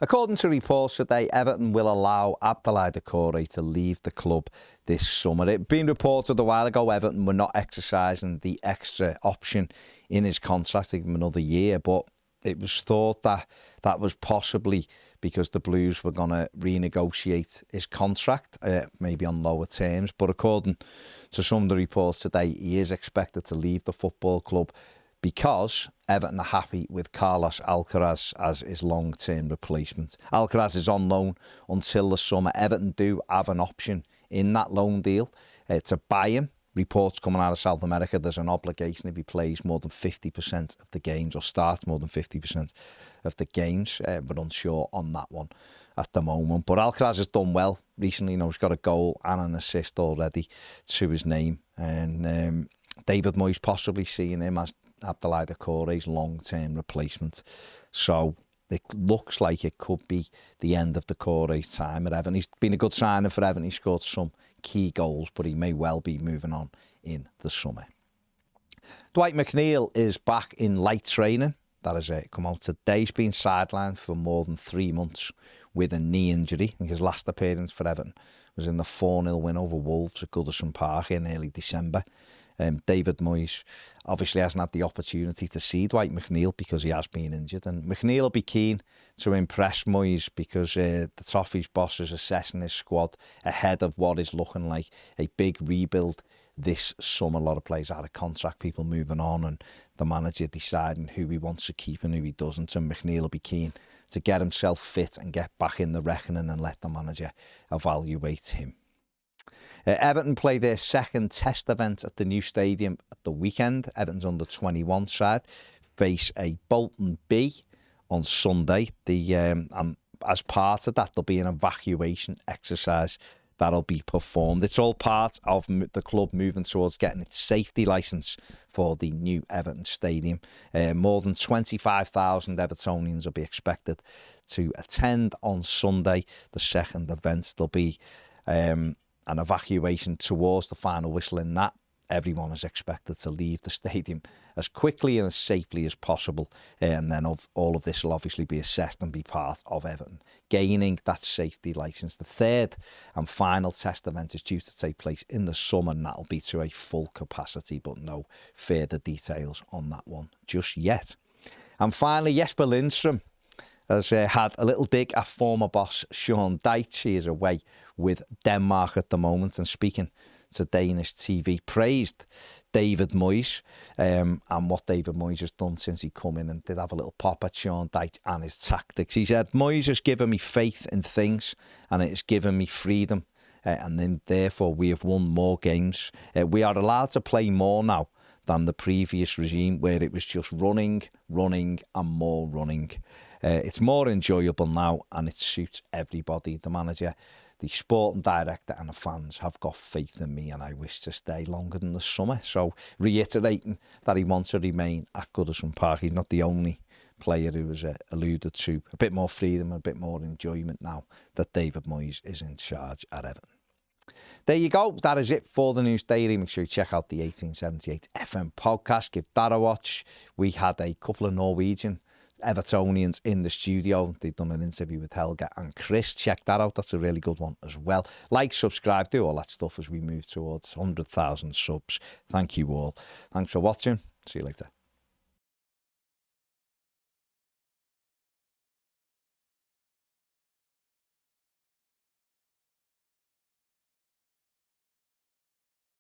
According to reports today, Everton will allow Doucoure to leave the club this summer. It had been reported a while ago Everton were not exercising the extra option in his contract to give him another year, but it was thought that that was possibly because the Blues were going to renegotiate his contract, maybe on lower terms. But according to some of the reports today, he is expected to leave the football club because Everton are happy with Carlos Alcaraz as his long-term replacement. Alcaraz is on loan until the summer. Everton do have an option in that loan deal to buy him. Reports coming out of South America, there's an obligation if he plays more than 50% of the games or starts more than 50% of the games. We're unsure on that one at the moment. But Alcaraz has done well recently. You know, he's got a goal and an assist already to his name. And David Moyes possibly seeing him as Doukoure's long-term replacement. So it looks like it could be the end of Doukoure's time at Everton. He's been a good signing for Everton. He scored some key goals, but he may well be moving on in the summer. Dwight McNeil is back in light training. That has come out today. He's been sidelined for more than 3 months with a knee injury. I think his last appearance for Everton was in the 4-0 win over Wolves at Goodison Park in early December. David Moyes obviously hasn't had the opportunity to see Dwight McNeil because he has been injured, and McNeil will be keen to impress Moyes because the Toffee's boss is assessing his squad ahead of what is looking like a big rebuild this summer. A lot of players out of contract, people moving on, and the manager deciding who he wants to keep and who he doesn't, and McNeil will be keen to get himself fit and get back in the reckoning and let the manager evaluate him. Everton play their second test event at the new stadium at the weekend. Everton's under 21 side face a Bolton B on Sunday. As part of that, there'll be an evacuation exercise that'll be performed. It's all part of the club moving towards getting its safety licence for the new Everton stadium. More than 25,000 Evertonians will be expected to attend on Sunday, the second event. There'll be an evacuation towards the final whistle in that. Everyone is expected to leave the stadium as quickly and as safely as possible. And then all of this will obviously be assessed and be part of Everton gaining that safety licence. The third and final test event is due to take place in the summer, and that'll be to a full capacity, but no further details on that one just yet. And finally, Jesper Lindstrom has had a little dig at former boss Sean Dyche. He is away with Denmark at the moment, and speaking to Danish TV, praised David Moyes and what David Moyes has done since he come in, and did have a little pop at Sean Dyche and his tactics. He said, Moyes has given me faith in things and it has given me freedom, and then therefore we have won more games. We are allowed to play more now than the previous regime where it was just running and more running. It's more enjoyable now and it suits everybody. The manager, the sporting director and the fans have got faith in me, and I wish to stay longer than the summer. So reiterating that he wants to remain at Goodison Park. He's not the only player who has alluded to a bit more freedom and a bit more enjoyment now that David Moyes is in charge at Everton. There you go. That is it for the News Daily. Make sure you check out the 1878 FM podcast. Give that a watch. We had a couple of Norwegian Evertonians in the studio. They've done an interview with Helga and Chris. Check that out. That's a really good one as well. Like, subscribe, do all that stuff as we move towards 100,000 subs. Thank you all. Thanks for watching. See you later.